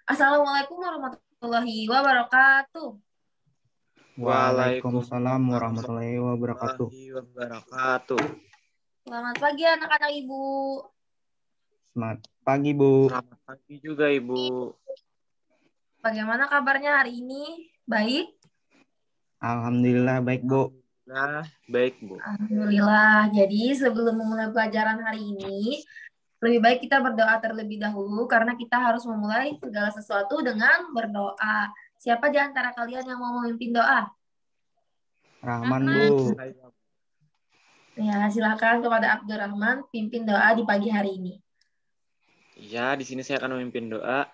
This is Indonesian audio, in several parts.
Assalamualaikum warahmatullahi wabarakatuh. Waalaikumsalam warahmatullahi wabarakatuh. Selamat pagi anak-anak Ibu. Selamat pagi, Bu. Selamat pagi juga, Ibu. Bagaimana kabarnya hari ini? Baik? Alhamdulillah baik, Bu. Nah, baik, Bu. Alhamdulillah. Jadi sebelum memulai pelajaran hari ini, lebih baik kita berdoa terlebih dahulu karena kita harus memulai segala sesuatu dengan berdoa. Siapa di antara kalian yang mau memimpin doa? Rahman, Bu. Ya, silakan kepada Abdurrahman pimpin doa di pagi hari ini. Ya, di sini saya akan memimpin doa.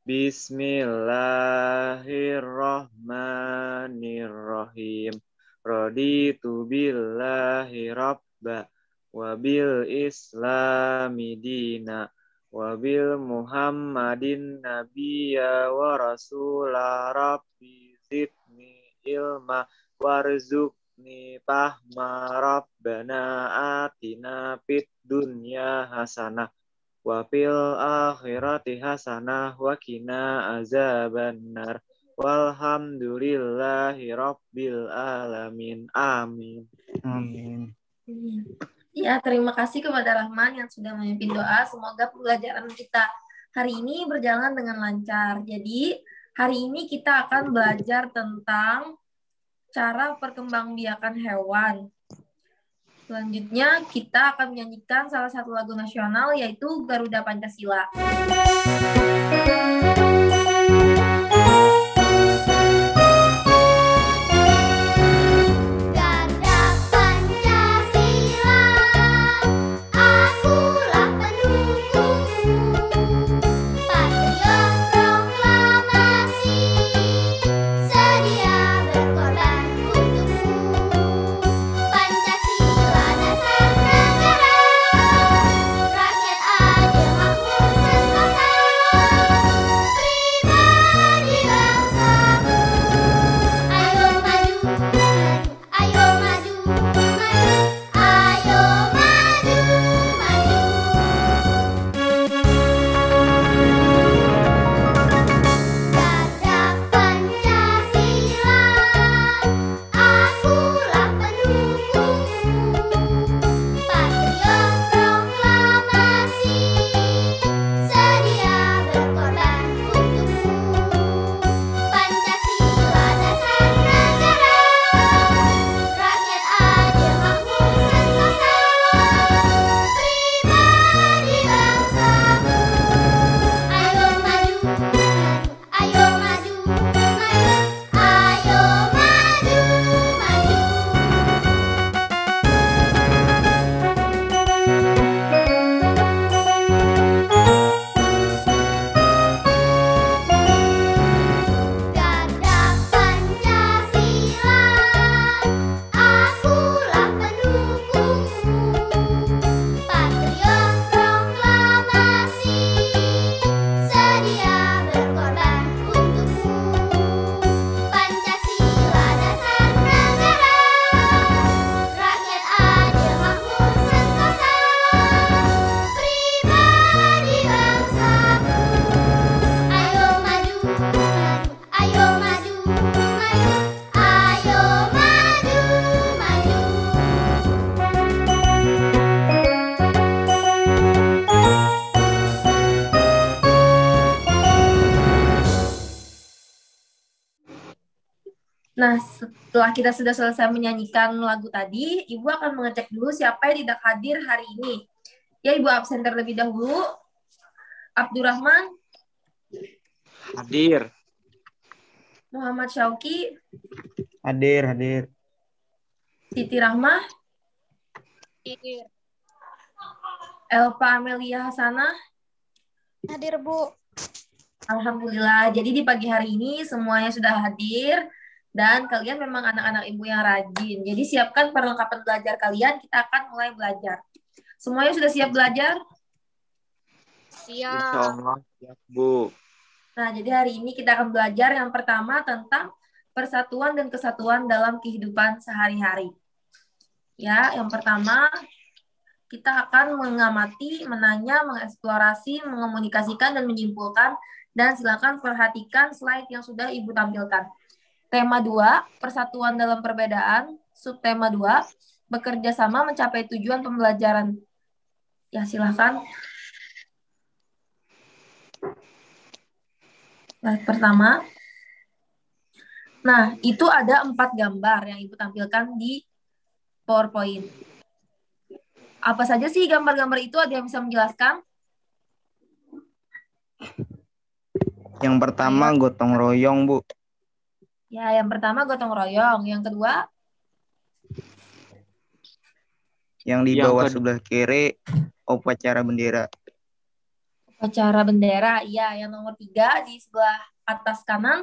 Bismillahirrahmanirrahim. Raditu billahi rabba wa bil islami dina wa bil muhammadin nabiyya wa rasula rabbi zidni ilma warzuqni fahma rabbana atina fid dunya hasanah wa fil akhirati hasanah wa qina azabannar walhamdulillahi rabbil alamin. Amin. Amin. Ya, terima kasih kepada Rahman yang sudah memimpin doa. Semoga pelajaran kita hari ini berjalan dengan lancar. Jadi, hari ini kita akan belajar tentang cara perkembangbiakan hewan. Selanjutnya, kita akan menyanyikan salah satu lagu nasional, yaitu Garuda Pancasila. Nah, setelah kita sudah selesai menyanyikan lagu tadi, Ibu akan mengecek dulu siapa yang tidak hadir hari ini. Ya, Ibu absen terlebih dahulu. Abdurrahman. Hadir. Muhammad Syauki. Hadir. Siti Rahmah. Hadir. Elva Amelia Hasanah. Hadir, Bu. Alhamdulillah. Jadi di pagi hari ini semuanya sudah hadir. Dan kalian memang anak-anak Ibu yang rajin. Jadi siapkan perlengkapan belajar kalian, kita akan mulai belajar. Semuanya sudah siap belajar? Siap. Insyaallah siap, Bu. Nah, jadi hari ini kita akan belajar yang pertama tentang persatuan dan kesatuan dalam kehidupan sehari-hari. Ya, yang pertama kita akan mengamati, menanya, mengeksplorasi, mengomunikasikan, dan menyimpulkan Dan silakan perhatikan slide yang sudah Ibu tampilkan. Tema 2, persatuan dalam perbedaan. Subtema 2, bekerja sama mencapai tujuan pembelajaran. Ya, silakan. Slide pertama. Nah, itu ada 4 gambar yang Ibu tampilkan di PowerPoint. Apa saja sih gambar-gambar itu? Ada yang bisa menjelaskan? Yang pertama gotong royong, Bu. Ya, yang pertama gotong royong. Yang kedua? Yang di bawah sebelah kiri upacara bendera. Upacara bendera, iya. Yang nomor 3 di sebelah atas kanan?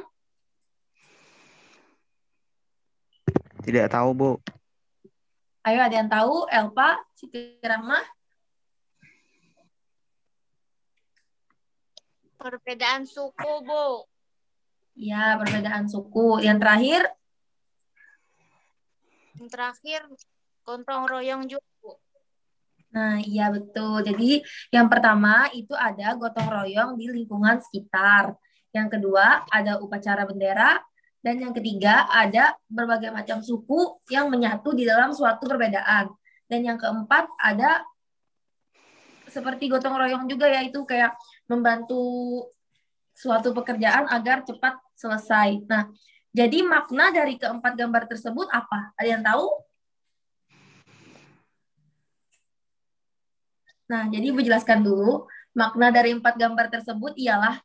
Tidak tahu, Bu. Ayo, ada yang tahu? Elpa, Siti Rahmah? Perbedaan suku, Bu. Ya, perbedaan suku. Yang terakhir? Yang terakhir, gotong royong juga, Bu. Nah, iya betul. Jadi yang pertama itu ada gotong royong di lingkungan sekitar. Yang kedua ada upacara bendera. Dan yang ketiga ada berbagai macam suku yang menyatu di dalam suatu perbedaan. Dan yang keempat ada seperti gotong royong juga, yaitu kayak membantu suatu pekerjaan agar cepat selesai. Nah, jadi makna dari keempat gambar tersebut apa? Ada yang tahu? Nah, jadi Ibu jelaskan dulu, makna dari 4 gambar tersebut ialah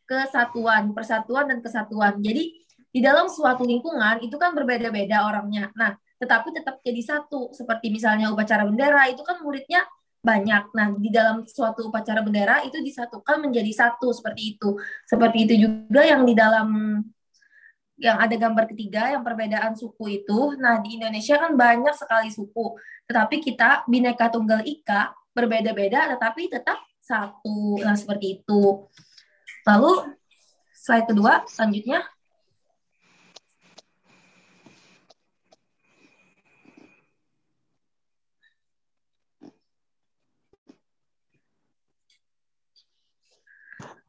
kesatuan, persatuan, dan kesatuan. Jadi, di dalam suatu lingkungan, itu kan berbeda-beda orangnya. Nah, tetapi tetap jadi satu. Seperti misalnya upacara bendera, itu kan muridnya banyak. Nah, di dalam suatu upacara bendera, itu disatukan menjadi satu, seperti itu. Seperti itu juga yang di dalam yang ada gambar ketiga, yang perbedaan suku itu. Nah, di Indonesia kan banyak sekali suku. Tetapi kita Bhinneka Tunggal Ika, berbeda-beda tetapi tetap satu. Nah, seperti itu. Lalu slide kedua selanjutnya.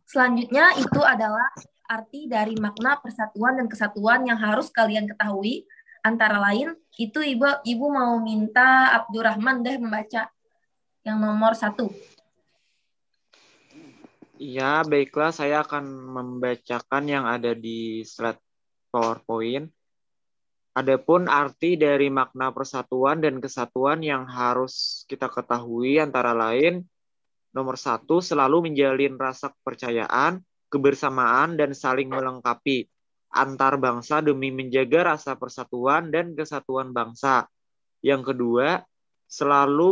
Selanjutnya itu adalah arti dari makna persatuan dan kesatuan yang harus kalian ketahui. Antara lain itu Ibu mau minta Abdurrahman deh membaca yang nomor 1. Iya, baiklah. Saya akan membacakan yang ada di slide PowerPoint. Adapun arti dari makna persatuan dan kesatuan yang harus kita ketahui antara lain, nomor 1, selalu menjalin rasa kepercayaan, kebersamaan, dan saling melengkapi antar bangsa demi menjaga rasa persatuan dan kesatuan bangsa. Yang kedua, selalu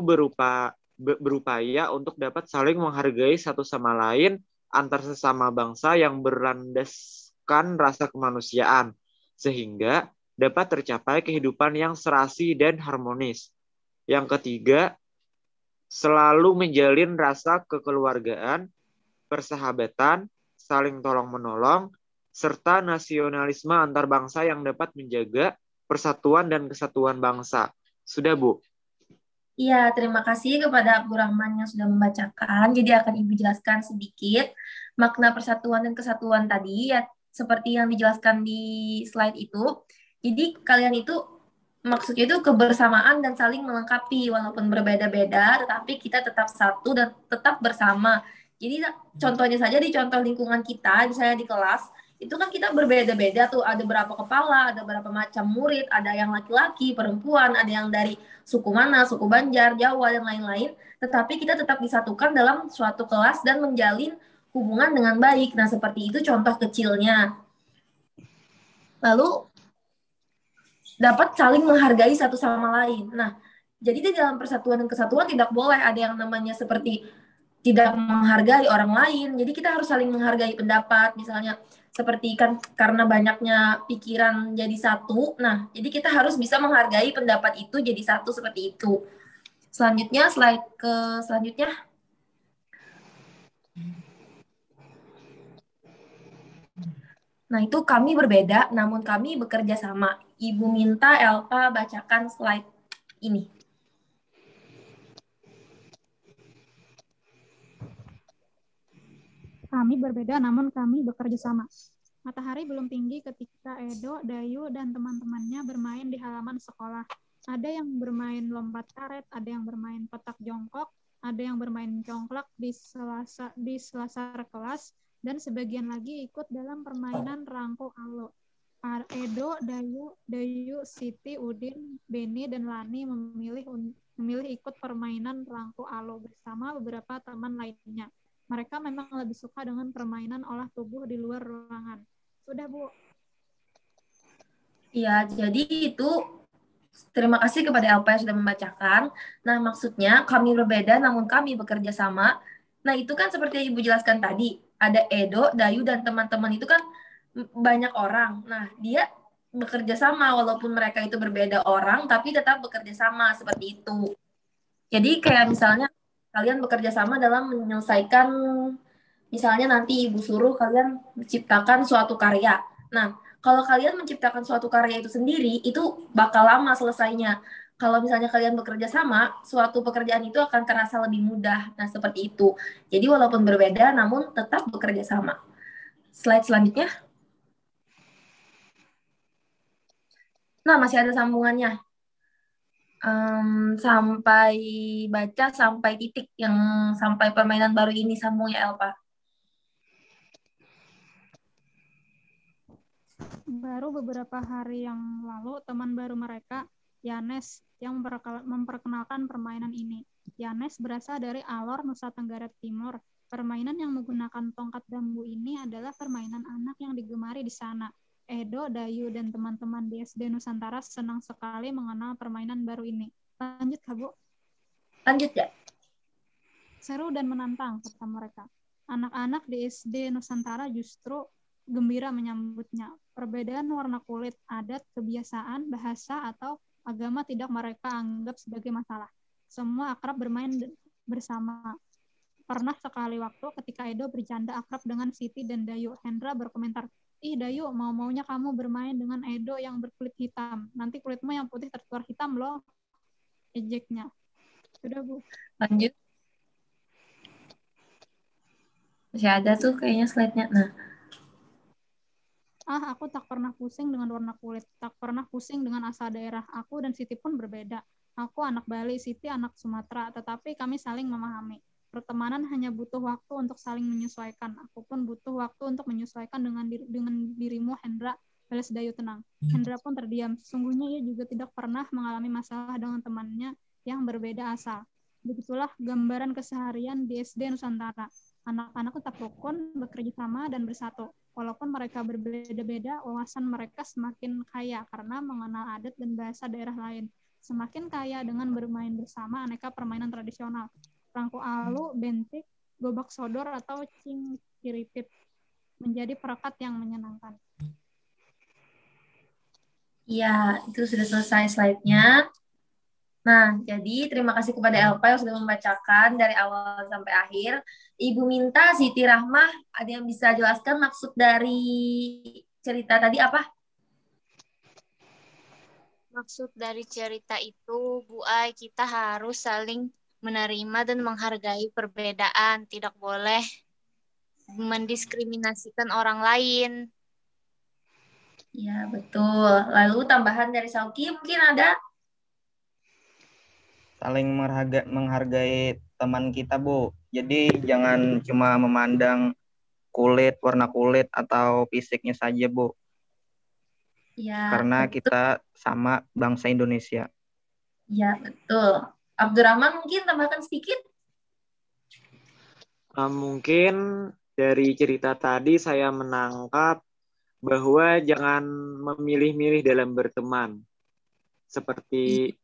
berupaya untuk dapat saling menghargai satu sama lain antar sesama bangsa yang berlandaskan rasa kemanusiaan, sehingga dapat tercapai kehidupan yang serasi dan harmonis. Yang ketiga, selalu menjalin rasa kekeluargaan, persahabatan, saling tolong-menolong, serta nasionalisme antar bangsa yang dapat menjaga persatuan dan kesatuan bangsa. Sudah, Bu? Iya, terima kasih kepada Abdurrahman yang sudah membacakan. Jadi akan Ibu jelaskan sedikit makna persatuan dan kesatuan tadi, ya seperti yang dijelaskan di slide itu. Jadi kalian itu maksudnya itu kebersamaan dan saling melengkapi, walaupun berbeda-beda, tetapi kita tetap satu dan tetap bersama. Jadi contohnya saja di contoh lingkungan kita, misalnya di kelas, itu kan kita berbeda-beda tuh, ada berapa kepala, ada berapa macam murid, ada yang laki-laki, perempuan, ada yang dari suku mana, suku Banjar, Jawa, dan lain-lain, tetapi kita tetap disatukan dalam suatu kelas dan menjalin hubungan dengan baik. Nah, seperti itu contoh kecilnya. Lalu, dapat saling menghargai satu sama lain. Nah, jadi di dalam persatuan dan kesatuan tidak boleh ada yang namanya seperti tidak menghargai orang lain. Jadi kita harus saling menghargai pendapat, misalnya seperti kan karena banyaknya pikiran jadi satu. Nah, jadi kita harus bisa menghargai pendapat itu jadi satu seperti itu. Selanjutnya, slide ke selanjutnya. Nah, itu kami berbeda, namun kami bekerja sama. Ibu minta Elva bacakan slide ini. Kami berbeda namun kami bekerja sama. Matahari belum tinggi ketika Edo, Dayu, dan teman-temannya bermain di halaman sekolah. Ada yang bermain lompat karet, ada yang bermain petak jongkok, ada yang bermain congklak di selasar kelas, dan sebagian lagi ikut dalam permainan rangko alo. Edo, Dayu, Siti, Udin, Beni, dan Lani memilih ikut permainan rangko alo bersama beberapa teman lainnya. Mereka memang lebih suka dengan permainan olah tubuh di luar ruangan. Sudah, Bu. Ya, jadi itu terima kasih kepada LP yang sudah membacakan. Nah, maksudnya kami berbeda namun kami bekerja sama. Nah, itu kan seperti yang Ibu jelaskan tadi. Ada Edo, Dayu, dan teman-teman itu kan banyak orang. Nah, dia bekerja sama walaupun mereka itu berbeda orang, tapi tetap bekerja sama seperti itu. Jadi kayak misalnya kalian bekerja sama dalam menyelesaikan, misalnya nanti Ibu suruh kalian menciptakan suatu karya. Nah, kalau kalian menciptakan suatu karya itu sendiri, itu bakal lama selesainya. Kalau misalnya kalian bekerja sama, suatu pekerjaan itu akan terasa lebih mudah. Nah, seperti itu. Jadi walaupun berbeda, namun tetap bekerja sama. Slide selanjutnya. Nah, masih ada sambungannya. Sampai baca, sampai titik yang sampai permainan baru ini sambungnya, Elpa. Baru beberapa hari yang lalu, teman baru mereka, Yanes, yang memperkenalkan permainan ini. Yanes berasal dari Alor, Nusa Tenggara Timur. Permainan yang menggunakan tongkat bambu ini adalah permainan anak yang digemari di sana. Edo, Dayu, dan teman-teman di SD Nusantara senang sekali mengenal permainan baru ini. Lanjut, Kak, Bu. Lanjut, ya. Seru dan menantang, kata mereka. Anak-anak di SD Nusantara justru gembira menyambutnya. Perbedaan warna kulit, adat, kebiasaan, bahasa, atau agama tidak mereka anggap sebagai masalah. Semua akrab bermain bersama. Pernah sekali waktu ketika Edo bercanda akrab dengan Siti dan Dayu, Hendra berkomentar, "Ih Dayu, mau-maunya kamu bermain dengan Edo yang berkulit hitam. Nanti kulitmu yang putih tertular hitam loh." Ejeknya. Sudah, Bu. Lanjut. Masih ada tuh kayaknya slide-nya. Nah. Aku tak pernah pusing dengan warna kulit, tak pernah pusing dengan asal daerah. Aku dan Siti pun berbeda. Aku anak Bali, Siti anak Sumatera, tetapi kami saling memahami. Pertemanan hanya butuh waktu untuk saling menyesuaikan. Aku pun butuh waktu untuk menyesuaikan dengan dirimu, Hendra, balas Dayu tenang. Hendra pun terdiam. Sesungguhnya ia juga tidak pernah mengalami masalah dengan temannya yang berbeda asal. Begitulah gambaran keseharian di SD Nusantara. Anak-anak tetap rukun, bekerja sama, dan bersatu. Walaupun mereka berbeda-beda, wawasan mereka semakin kaya karena mengenal adat dan bahasa daerah lain. Semakin kaya dengan bermain bersama aneka permainan tradisional. Rangko alu, bentik, gobak sodor, atau cingkiripit menjadi perekat yang menyenangkan. Ya, itu sudah selesai slide-nya. Nah, jadi terima kasih kepada Elpa yang sudah membacakan dari awal sampai akhir. Ibu minta Siti Rahmah, ada yang bisa jelaskan maksud dari cerita tadi apa? Maksud dari cerita itu, Bu Ai, kita harus saling menerima dan menghargai perbedaan. Tidak boleh mendiskriminasikan orang lain. Ya, betul. Lalu tambahan dari Sauki mungkin ada? Saling menghargai teman kita, Bu. Jadi jangan cuma memandang warna kulit atau fisiknya saja, Bu. Ya, karena betul. Kita sama bangsa Indonesia. Ya, betul. Abdurrahman mungkin tambahkan sedikit? Mungkin dari cerita tadi saya menangkap bahwa jangan memilih-milih dalam berteman. Seperti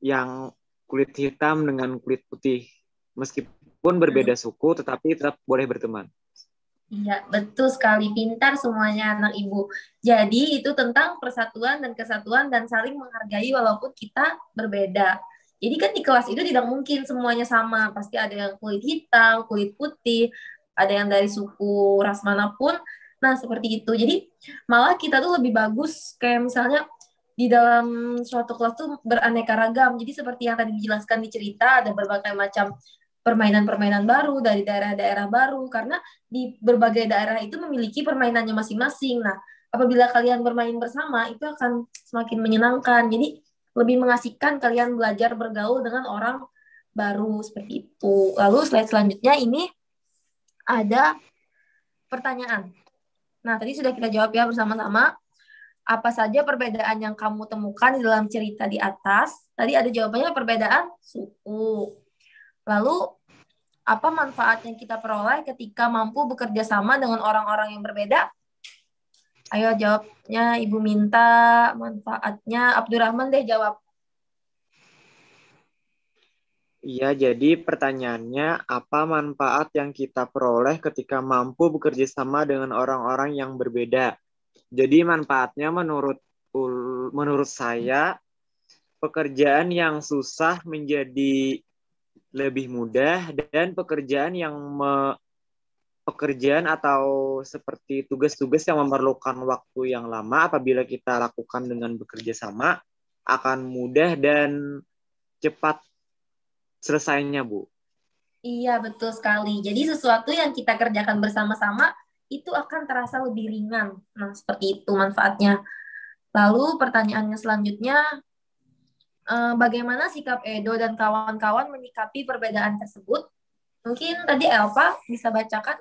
yang kulit hitam dengan kulit putih. Meskipun berbeda suku, tetapi tetap boleh berteman. Iya, betul sekali. Pintar semuanya anak ibu. Jadi itu tentang persatuan dan kesatuan dan saling menghargai walaupun kita berbeda. Jadi kan di kelas itu tidak mungkin semuanya sama. Pasti ada yang kulit hitam, kulit putih, ada yang dari suku ras manapun. Nah, seperti itu. Jadi malah kita tuh lebih bagus kayak misalnya di dalam suatu kelas tuh beraneka ragam. Jadi seperti yang tadi dijelaskan di cerita, ada berbagai macam permainan-permainan baru dari daerah-daerah baru, karena di berbagai daerah itu memiliki permainannya masing-masing. Nah, apabila kalian bermain bersama, itu akan semakin menyenangkan. Jadi, lebih mengasihkan kalian belajar bergaul dengan orang baru, seperti itu. Lalu slide selanjutnya ini ada pertanyaan. Nah, tadi sudah kita jawab ya bersama-sama. Apa saja perbedaan yang kamu temukan di dalam cerita di atas? Tadi ada jawabannya perbedaan suku. Lalu, apa manfaat yang kita peroleh ketika mampu bekerja sama dengan orang-orang yang berbeda? Ayo jawabnya Ibu Minta, manfaatnya Abdurrahman deh jawab. Iya, jadi pertanyaannya apa manfaat yang kita peroleh ketika mampu bekerja sama dengan orang-orang yang berbeda? Jadi manfaatnya menurut saya pekerjaan yang susah menjadi lebih mudah dan pekerjaan atau seperti tugas-tugas yang memerlukan waktu yang lama apabila kita lakukan dengan bekerja sama akan mudah dan cepat selesainya, Bu. Iya, betul sekali. Jadi sesuatu yang kita kerjakan bersama-sama itu akan terasa lebih ringan. Nah, seperti itu manfaatnya. Lalu pertanyaannya selanjutnya, bagaimana sikap Edo dan kawan-kawan menyikapi perbedaan tersebut? Mungkin tadi Elva bisa bacakan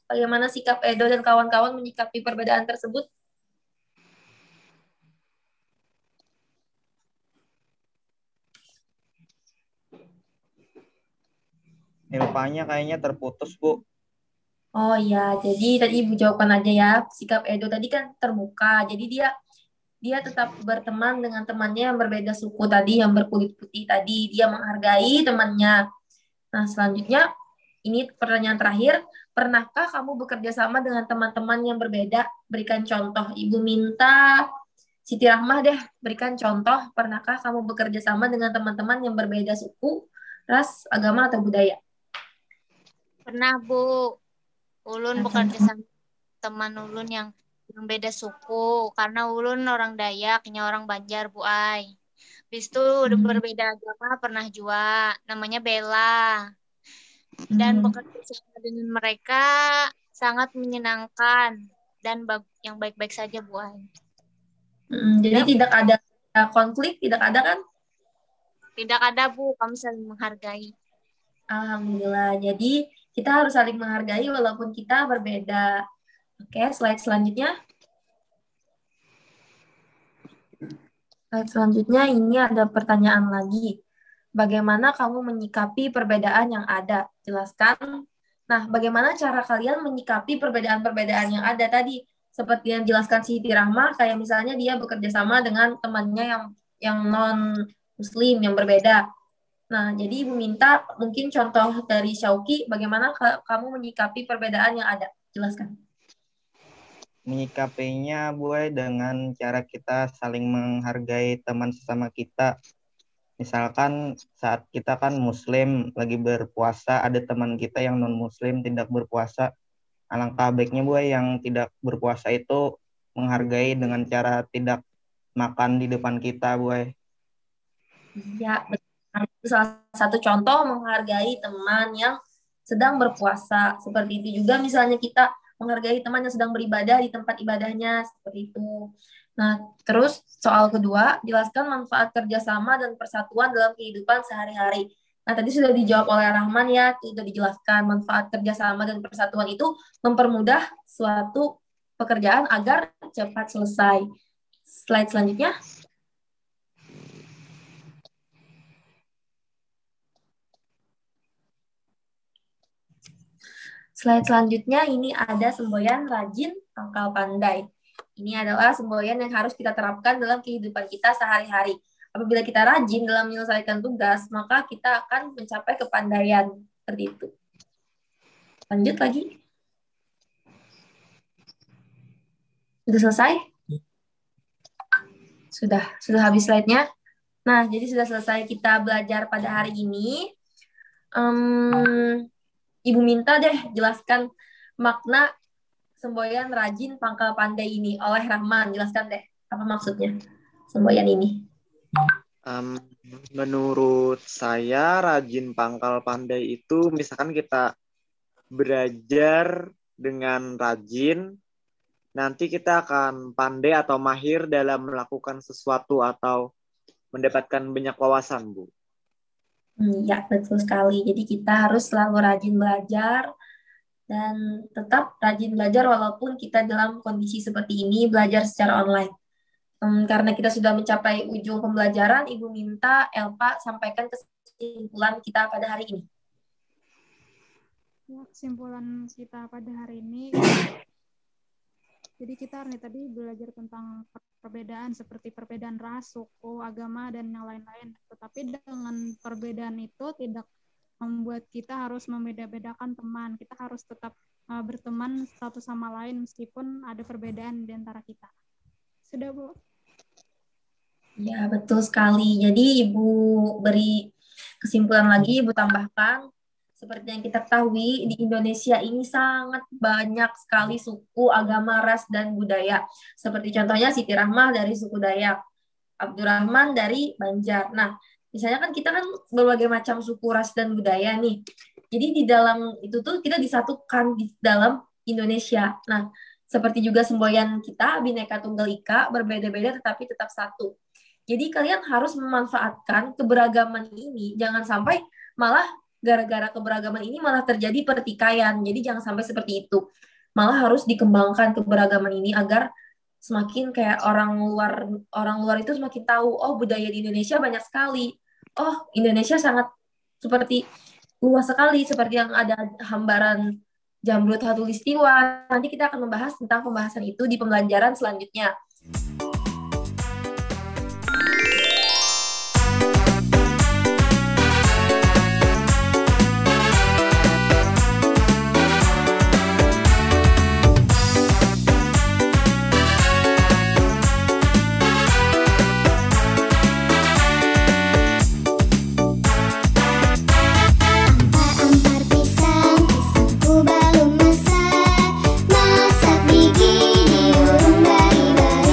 bagaimana sikap Edo dan kawan-kawan menyikapi perbedaan tersebut? Elvanya kayaknya terputus, Bu. Oh iya, jadi tadi Ibu jawabkan aja ya. Sikap Edo tadi kan terbuka, jadi dia tetap berteman dengan temannya yang berbeda suku tadi, yang berkulit putih tadi. Dia menghargai temannya. Nah, selanjutnya, ini pertanyaan terakhir. Pernahkah kamu bekerja sama dengan teman-teman yang berbeda? Berikan contoh. Ibu minta Siti Rahmah deh, berikan contoh. Pernahkah kamu bekerja sama dengan teman-teman yang berbeda suku, ras, agama, atau budaya? Pernah, Bu. Ulun Nah, bekerja contoh. sama teman ulun yang beda suku. Karena ulun orang Dayaknya orang Banjar, Bu Ai. Habis itu udah berbeda agama pernah juga. Namanya Bella. Dan bekerja sama dengan mereka sangat menyenangkan. Dan yang baik-baik saja, Bu Ai. Jadi tidak ada konflik, tidak ada kan? Tidak ada, Bu. Kami saling menghargai. Alhamdulillah. Jadi kita harus saling menghargai walaupun kita berbeda. Oke, slide selanjutnya. Slide selanjutnya ini ada pertanyaan lagi. Bagaimana kamu menyikapi perbedaan yang ada? Jelaskan. Nah, bagaimana cara kalian menyikapi perbedaan-perbedaan yang ada tadi? Seperti yang dijelaskan Siti Rahmah, kayak misalnya dia bekerja sama dengan temannya yang non-muslim, yang berbeda. Nah, jadi Ibu minta mungkin contoh dari Syauki, bagaimana kamu menyikapi perbedaan yang ada? Jelaskan. Menyikapinya, Bu, dengan cara kita saling menghargai teman sesama kita. Misalkan saat kita kan muslim lagi berpuasa, ada teman kita yang non-muslim tidak berpuasa. Alangkah baiknya, Bu, yang tidak berpuasa itu menghargai dengan cara tidak makan di depan kita, Bu. Iya, betul. Itu salah satu contoh menghargai teman yang sedang berpuasa. Seperti itu juga misalnya kita menghargai teman yang sedang beribadah di tempat ibadahnya, seperti itu. Nah, terus soal kedua, jelaskan manfaat kerjasama dan persatuan dalam kehidupan sehari-hari. Nah, tadi sudah dijawab oleh Rahman ya, sudah dijelaskan manfaat kerjasama dan persatuan itu mempermudah suatu pekerjaan agar cepat selesai. Slide selanjutnya. Slide selanjutnya ini ada semboyan rajin, pangkal pandai. Ini adalah semboyan yang harus kita terapkan dalam kehidupan kita sehari-hari. Apabila kita rajin dalam menyelesaikan tugas, maka kita akan mencapai kepandaian. Seperti itu. Lanjut lagi. Sudah selesai? Sudah habis slide-nya. Nah, jadi sudah selesai kita belajar pada hari ini. Ibu minta deh jelaskan makna semboyan rajin pangkal pandai ini oleh Rahman. Jelaskan deh apa maksudnya semboyan ini. Em, menurut saya rajin pangkal pandai itu misalkan kita belajar dengan rajin, nanti kita akan pandai atau mahir dalam melakukan sesuatu atau mendapatkan banyak wawasan, Bu. Ya, betul sekali. Jadi kita harus selalu rajin belajar dan tetap rajin belajar walaupun kita dalam kondisi seperti ini belajar secara online. Karena kita sudah mencapai ujung pembelajaran, Ibu minta Elpa sampaikan kesimpulan kita pada hari ini. Ya, kesimpulan kita pada hari ini, jadi kita hari tadi belajar tentang perbedaan seperti perbedaan ras, suku, agama, dan yang lain-lain. Tetapi dengan perbedaan itu tidak membuat kita harus membeda-bedakan teman. Kita harus tetap berteman satu sama lain meskipun ada perbedaan di antara kita. Sudah, Bu? Ya, betul sekali. Jadi Ibu beri kesimpulan lagi, Ibu tambahkan. Seperti yang kita ketahui, di Indonesia ini sangat banyak sekali suku, agama, ras, dan budaya. Seperti contohnya Siti Rahmah dari suku Dayak, Abdurrahman dari Banjar. Nah, misalnya kan kita kan berbagai macam suku, ras, dan budaya nih. Jadi di dalam itu tuh kita disatukan di dalam Indonesia. Nah, seperti juga semboyan kita, Bhinneka Tunggal Ika, berbeda-beda tetapi tetap satu. Jadi kalian harus memanfaatkan keberagaman ini, jangan sampai malah gara-gara keberagaman ini malah terjadi pertikaian. Jadi jangan sampai seperti itu. Malah harus dikembangkan keberagaman ini agar semakin kayak orang luar itu semakin tahu, oh budaya di Indonesia banyak sekali. Oh, Indonesia sangat seperti luas sekali, seperti yang ada hambaran Jamrut Khatulistiwa. Nanti kita akan membahas tentang pembahasan itu di pembelajaran selanjutnya. Masak gigi di urung bayi-bayi.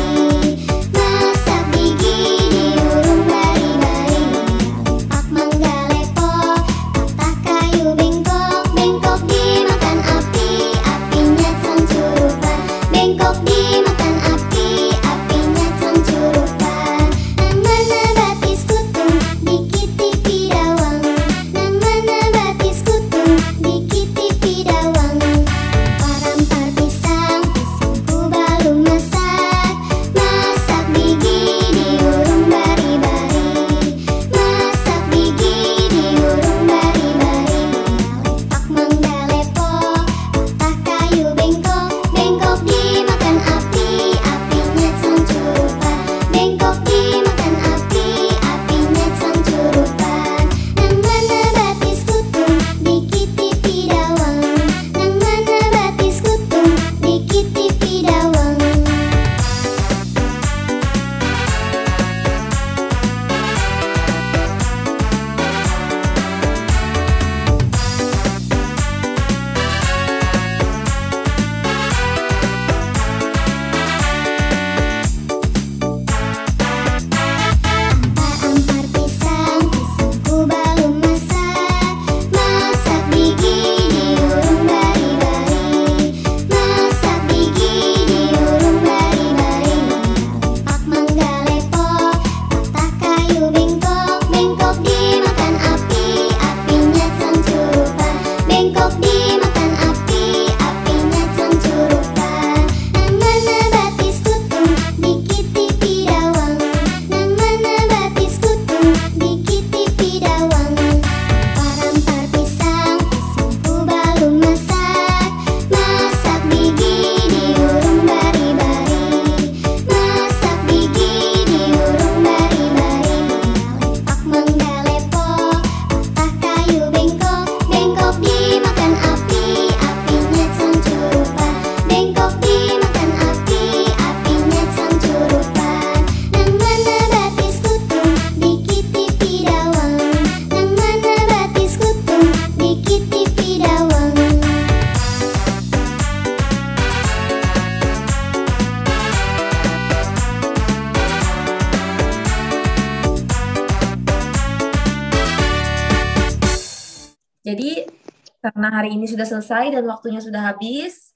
Karena hari ini sudah selesai dan waktunya sudah habis,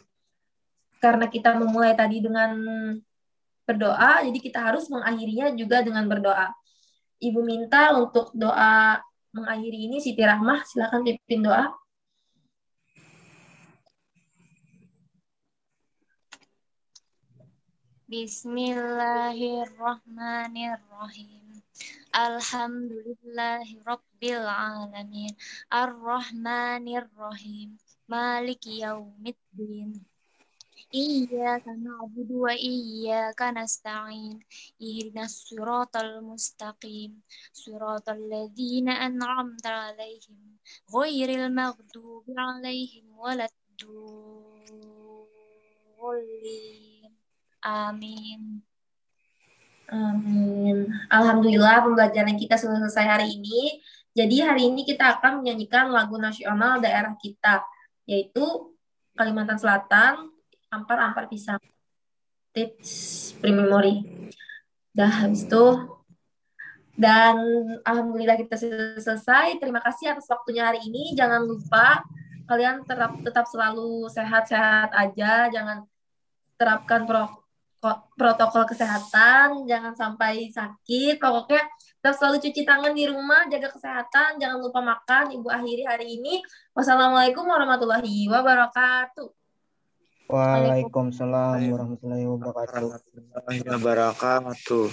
karena kita memulai tadi dengan berdoa, jadi kita harus mengakhirinya juga dengan berdoa. Ibu minta untuk doa mengakhiri ini, Siti Rahmah, silakan pimpin doa. Bismillahirrahmanirrahim. Alhamdulillahi Rabbil Alamin. Ar-Rahmanir-Rahim. Maliki yaumiddin. Iyyaka na'budu wa iyyaka nasta'in. Ihdinas siratal mustaqim. Siratal ladzina an'amta 'alaihim. Ghairil maghdubi 'alaihim waladdallin. Amin. Amin. Alhamdulillah pembelajaran kita sudah selesai hari ini. Jadi hari ini kita akan menyanyikan lagu nasional daerah kita, yaitu Kalimantan Selatan, Ampar-Ampar Pisang. Tits Primemori. Dah habis itu. Dan alhamdulillah kita sudah selesai. Terima kasih atas waktunya hari ini. Jangan lupa kalian tetap selalu sehat-sehat aja. Jangan terapkan protokol kesehatan, jangan sampai sakit. Pokoknya tetap selalu cuci tangan di rumah, jaga kesehatan, jangan lupa makan. Ibu akhiri hari ini. Wassalamualaikum warahmatullahi wabarakatuh. Waalaikumsalam warahmatullahi wabarakatuh. Warahmatullahi wabarakatuh.